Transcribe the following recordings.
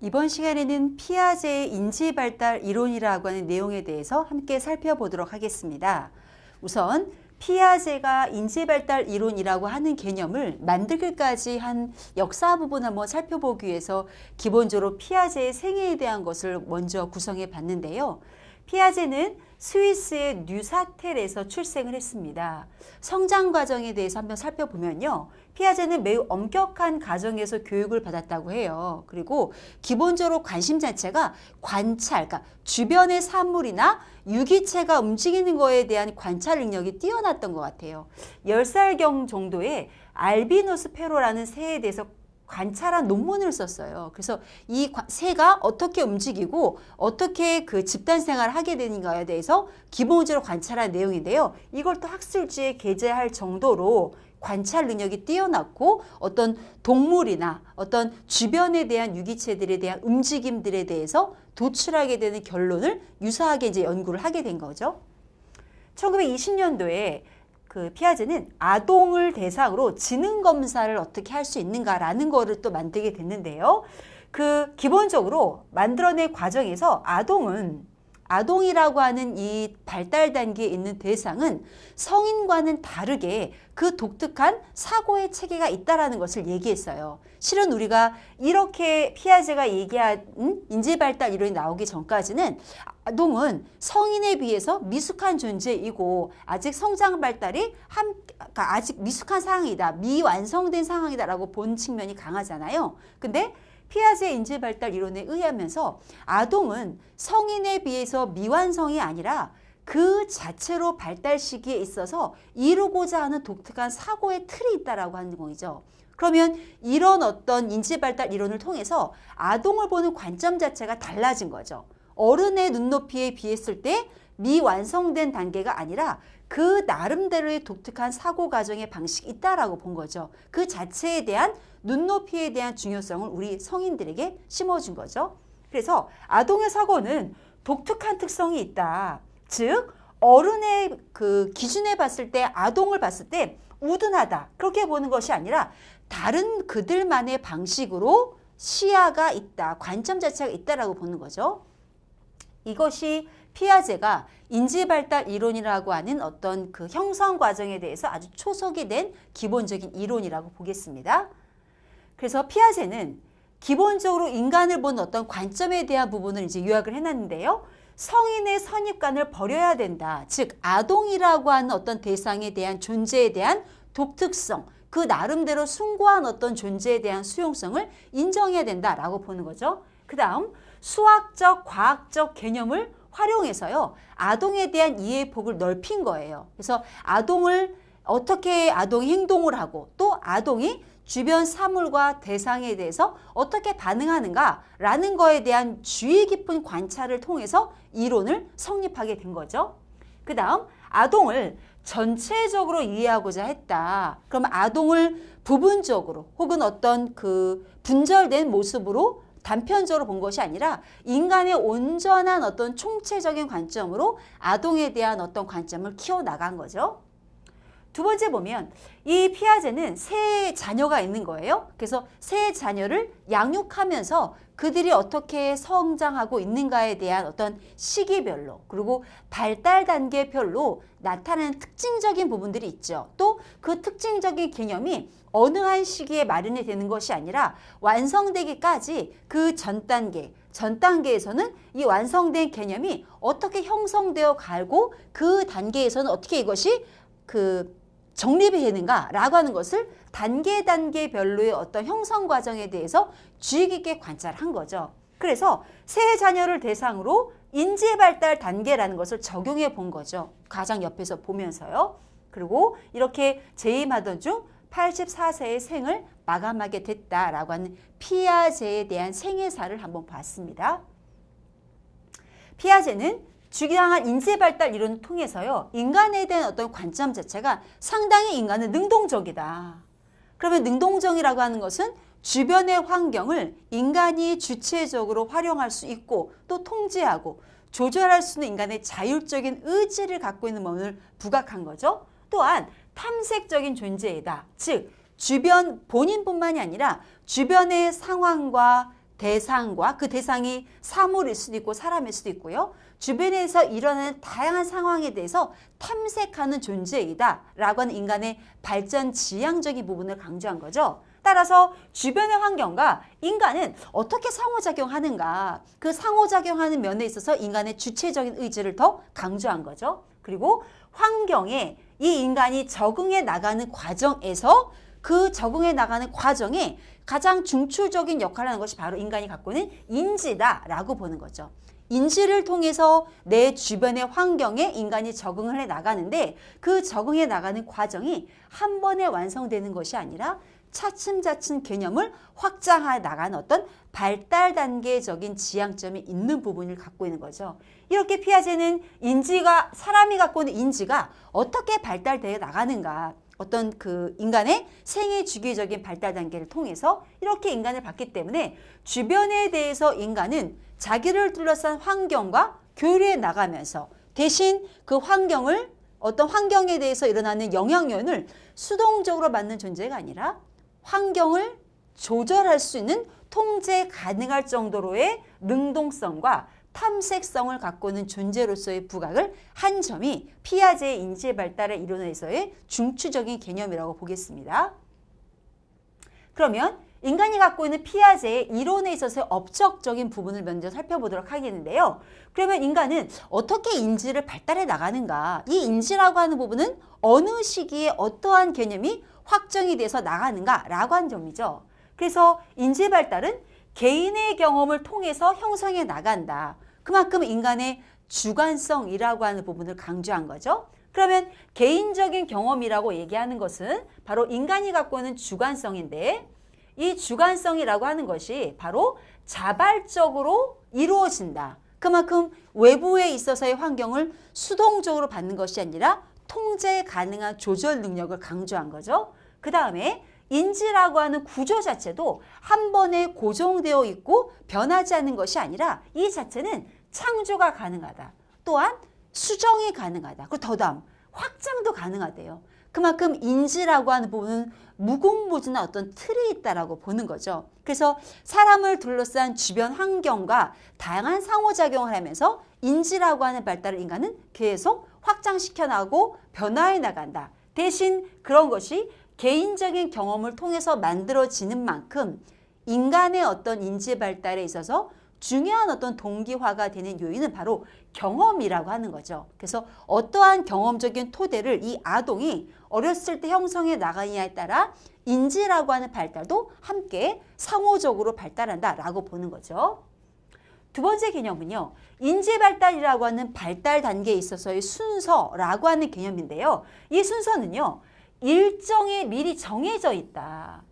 이번 시간에는 피아제의 인지발달 이론이라고 하는 내용에 대해서 함께 살펴보도록 하겠습니다. 우선 피아제가 인지발달 이론이라고 하는 개념을 만들기까지 한 역사 부분 한번 살펴보기 위해서 기본적으로 피아제의 생애에 대한 것을 먼저 구성해 봤는데요. 피아제는 스위스의 뉴사텔에서 출생을 했습니다. 성장 과정에 대해서 한번 살펴보면요. 피아제는 매우 엄격한 가정에서 교육을 받았다고 해요. 그리고 기본적으로 관심 자체가 관찰, 그러니까 주변의 사물이나 유기체가 움직이는 거에 대한 관찰 능력이 뛰어났던 것 같아요. 10살경 정도의 알비노스페로라는 새에 대해서 관찰한 논문을 썼어요. 그래서 이 새가 어떻게 움직이고 어떻게 그 집단 생활을 하게 되는가에 대해서 기본적으로 관찰한 내용인데요. 이걸 또 학술지에 게재할 정도로 관찰 능력이 뛰어났고 어떤 동물이나 어떤 주변에 대한 유기체들에 대한 움직임들에 대해서 도출하게 되는 결론을 유사하게 이제 연구를 하게 된 거죠. 1920년도에 그 피아제는 아동을 대상으로 지능 검사를 어떻게 할 수 있는가라는 거를 또 만들게 됐는데요. 그 기본적으로 만들어낸 과정에서 아동이라고 하는 이 발달 단계에 있는 대상은 성인과는 다르게 그 독특한 사고의 체계가 있다라는 것을 얘기했어요. 실은 우리가 이렇게 피아제가 얘기한 인지발달 이론이 나오기 전까지는 아동은 성인에 비해서 미숙한 존재이고 아직 성장 발달이 그러니까 아직 미숙한 상황이다, 미완성된 상황이다라고 본 측면이 강하잖아요. 근데 피아제 인지발달 이론에 의하면서 아동은 성인에 비해서 미완성이 아니라 그 자체로 발달 시기에 있어서 이루고자 하는 독특한 사고의 틀이 있다라고 하는 거죠. 그러면 이런 어떤 인지발달 이론을 통해서 아동을 보는 관점 자체가 달라진 거죠. 어른의 눈높이에 비했을 때 미완성된 단계가 아니라 그 나름대로의 독특한 사고 과정의 방식이 있다라고 본 거죠. 그 자체에 대한 눈높이에 대한 중요성을 우리 성인들에게 심어준 거죠. 그래서 아동의 사고는 독특한 특성이 있다. 즉 어른의 그 기준에 봤을 때 아동을 봤을 때 우둔하다 그렇게 보는 것이 아니라 다른 그들만의 방식으로 시야가 있다. 관점 자체가 있다라고 보는 거죠. 이것이 피아제가 인지발달 이론이라고 하는 어떤 그 형성 과정에 대해서 아주 초석이 된 기본적인 이론이라고 보겠습니다. 그래서 피아제는 기본적으로 인간을 보는 어떤 관점에 대한 부분을 이제 요약을 해놨는데요. 성인의 선입관을 버려야 된다. 즉 아동이라고 하는 어떤 대상에 대한 존재에 대한 독특성, 그 나름대로 숭고한 어떤 존재에 대한 수용성을 인정해야 된다라고 보는 거죠. 그 다음 수학적, 과학적 개념을 활용해서요. 아동에 대한 이해의 폭을 넓힌 거예요. 그래서 아동을 어떻게 아동이 행동을 하고 또 아동이 주변 사물과 대상에 대해서 어떻게 반응하는가라는 거에 대한 주의 깊은 관찰을 통해서 이론을 성립하게 된 거죠. 그 다음 아동을 전체적으로 이해하고자 했다. 그럼 아동을 부분적으로 혹은 어떤 그 분절된 모습으로 단편적으로 본 것이 아니라 인간의 온전한 어떤 총체적인 관점으로 아동에 대한 어떤 관점을 키워나간 거죠. 두 번째 보면 이 피아제는 세 자녀가 있는 거예요. 그래서 세 자녀를 양육하면서 그들이 어떻게 성장하고 있는가에 대한 어떤 시기별로 그리고 발달 단계별로 나타나는 특징적인 부분들이 있죠. 또 그 특징적인 개념이 어느 한 시기에 마련이 되는 것이 아니라 완성되기까지 그 전 단계에서는 이 완성된 개념이 어떻게 형성되어 가고 그 단계에서는 어떻게 이것이 그 정립이 되는가라고 하는 것을 단계별로의 어떤 형성 과정에 대해서 주의 깊게 관찰한 거죠. 그래서 세 자녀를 대상으로 인지발달 단계라는 것을 적용해 본 거죠. 가장 옆에서 보면서요. 그리고 이렇게 재임하던 중 84세의 생을 마감하게 됐다라고 하는 피아제에 대한 생애사를 한번 봤습니다. 피아제는 주장한 인지발달 이론을 통해서요. 인간에 대한 어떤 관점 자체가 상당히 인간은 능동적이다. 그러면 능동적이라고 하는 것은 주변의 환경을 인간이 주체적으로 활용할 수 있고 또 통제하고 조절할 수 있는 인간의 자율적인 의지를 갖고 있는 면을 부각한 거죠. 또한 탐색적인 존재이다. 즉 주변 본인뿐만이 아니라 주변의 상황과 대상과 그 대상이 사물일 수도 있고 사람일 수도 있고요. 주변에서 일어나는 다양한 상황에 대해서 탐색하는 존재이다 라고 하는 인간의 발전 지향적인 부분을 강조한 거죠. 따라서 주변의 환경과 인간은 어떻게 상호작용하는가, 그 상호작용하는 면에 있어서 인간의 주체적인 의지를 더 강조한 거죠. 그리고 환경에 이 인간이 적응해 나가는 과정에서 그 적응해 나가는 과정에 가장 중추적인 역할을 하는 것이 바로 인간이 갖고 있는 인지다라고 보는 거죠. 인지를 통해서 내 주변의 환경에 인간이 적응을 해 나가는데 그 적응해 나가는 과정이 한 번에 완성되는 것이 아니라 차츰차츰 개념을 확장해 나가는 어떤 발달 단계적인 지향점이 있는 부분을 갖고 있는 거죠. 이렇게 피아제는 인지가, 사람이 갖고 있는 인지가 어떻게 발달되어 나가는가, 어떤 그 인간의 생애 주기적인 발달 단계를 통해서 이렇게 인간을 봤기 때문에 주변에 대해서 인간은 자기를 둘러싼 환경과 교류해 나가면서 대신 그 환경을, 어떤 환경에 대해서 일어나는 영향면을 수동적으로 맞는 존재가 아니라 환경을 조절할 수 있는 통제 가능할 정도로의 능동성과 탐색성을 갖고 있는 존재로서의 부각을 한 점이 피아제의 인지의 발달의 이론에서의 중추적인 개념이라고 보겠습니다. 그러면 인간이 갖고 있는 피아제의 이론에 있어서의 업적적인 부분을 먼저 살펴보도록 하겠는데요. 그러면 인간은 어떻게 인지를 발달해 나가는가? 이 인지라고 하는 부분은 어느 시기에 어떠한 개념이 확정이 돼서 나가는가라고 하는 점이죠. 그래서 인지 발달은 개인의 경험을 통해서 형성해 나간다. 그만큼 인간의 주관성이라고 하는 부분을 강조한 거죠. 그러면 개인적인 경험이라고 얘기하는 것은 바로 인간이 갖고 있는 주관성인데 이 주관성이라고 하는 것이 바로 자발적으로 이루어진다. 그만큼 외부에 있어서의 환경을 수동적으로 받는 것이 아니라 통제 가능한 조절 능력을 강조한 거죠. 그 다음에 인지라고 하는 구조 자체도 한 번에 고정되어 있고 변하지 않는 것이 아니라 이 자체는 창조가 가능하다. 또한 수정이 가능하다. 그리고 더 다음 확장도 가능하대요. 그만큼 인지라고 하는 부분은 무궁무진한 어떤 틀이 있다라고 보는 거죠. 그래서 사람을 둘러싼 주변 환경과 다양한 상호작용을 하면서 인지라고 하는 발달을 인간은 계속 확장시켜 나가고 변화해 나간다. 대신 그런 것이 개인적인 경험을 통해서 만들어지는 만큼 인간의 어떤 인지 발달에 있어서 중요한 어떤 동기화가 되는 요인은 바로 경험이라고 하는 거죠. 그래서 어떠한 경험적인 토대를 이 아동이 어렸을 때 형성해 나가느냐에 따라 인지라고 하는 발달도 함께 상호적으로 발달한다라고 보는 거죠. 두 번째 개념은요. 인지 발달이라고 하는 발달 단계에 있어서의 순서라고 하는 개념인데요. 이 순서는요. 일정에 미리 정해져 있다.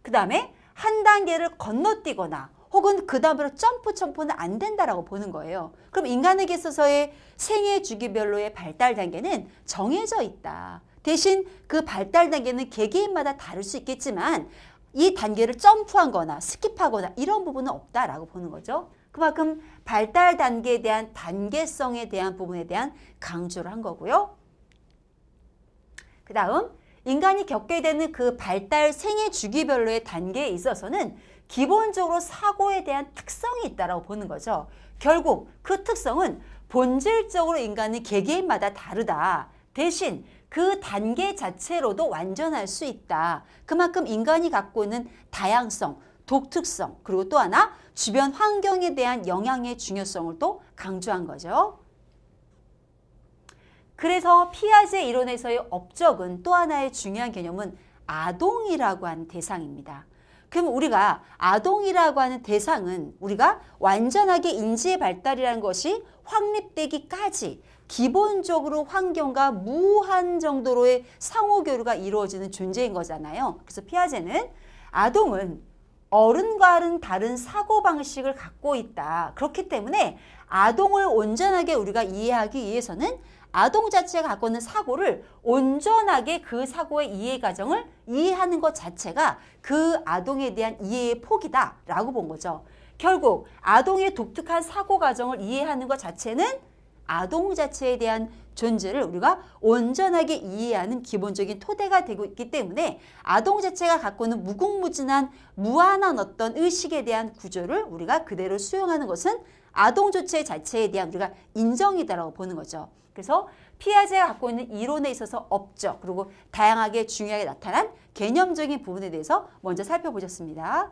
그 다음에 한 단계를 건너뛰거나 혹은 그 다음으로 점프는 안 된다라고 보는 거예요. 그럼 인간에게 있어서의 생애 주기별로의 발달 단계는 정해져 있다. 대신 그 발달 단계는 개개인마다 다를 수 있겠지만 이 단계를 점프하거나 스킵하거나 이런 부분은 없다라고 보는 거죠. 그만큼 발달 단계에 대한 단계성에 대한 부분에 대한 강조를 한 거고요. 그 다음 인간이 겪게 되는 그 발달 생애 주기별로의 단계에 있어서는 기본적으로 사고에 대한 특성이 있다고 보는 거죠. 결국 그 특성은 본질적으로 인간은 개개인마다 다르다. 대신 그 단계 자체로도 완전할 수 있다. 그만큼 인간이 갖고 있는 다양성, 독특성, 그리고 또 하나 주변 환경에 대한 영향의 중요성을 또 강조한 거죠. 그래서 피아제 이론에서의 업적은 또 하나의 중요한 개념은 아동이라고 하는 대상입니다. 그럼 우리가 아동이라고 하는 대상은 우리가 완전하게 인지의 발달이라는 것이 확립되기까지 기본적으로 환경과 무한 정도로의 상호교류가 이루어지는 존재인 거잖아요. 그래서 피아제는 아동은 어른과는 다른 사고방식을 갖고 있다. 그렇기 때문에 아동을 온전하게 우리가 이해하기 위해서는 아동 자체가 갖고 있는 사고를 온전하게 그 사고의 이해 과정을 이해하는 것 자체가 그 아동에 대한 이해의 폭이다라고 본 거죠. 결국 아동의 독특한 사고 과정을 이해하는 것 자체는 아동 자체에 대한 존재를 우리가 온전하게 이해하는 기본적인 토대가 되고 있기 때문에 아동 자체가 갖고 있는 무궁무진한 무한한 어떤 의식에 대한 구조를 우리가 그대로 수용하는 것은 아동 조체 자체에 대한 우리가 인정이다라고 보는 거죠. 그래서 피아제가 갖고 있는 이론에 있어서 업적 그리고 다양하게 중요하게 나타난 개념적인 부분에 대해서 먼저 살펴보셨습니다.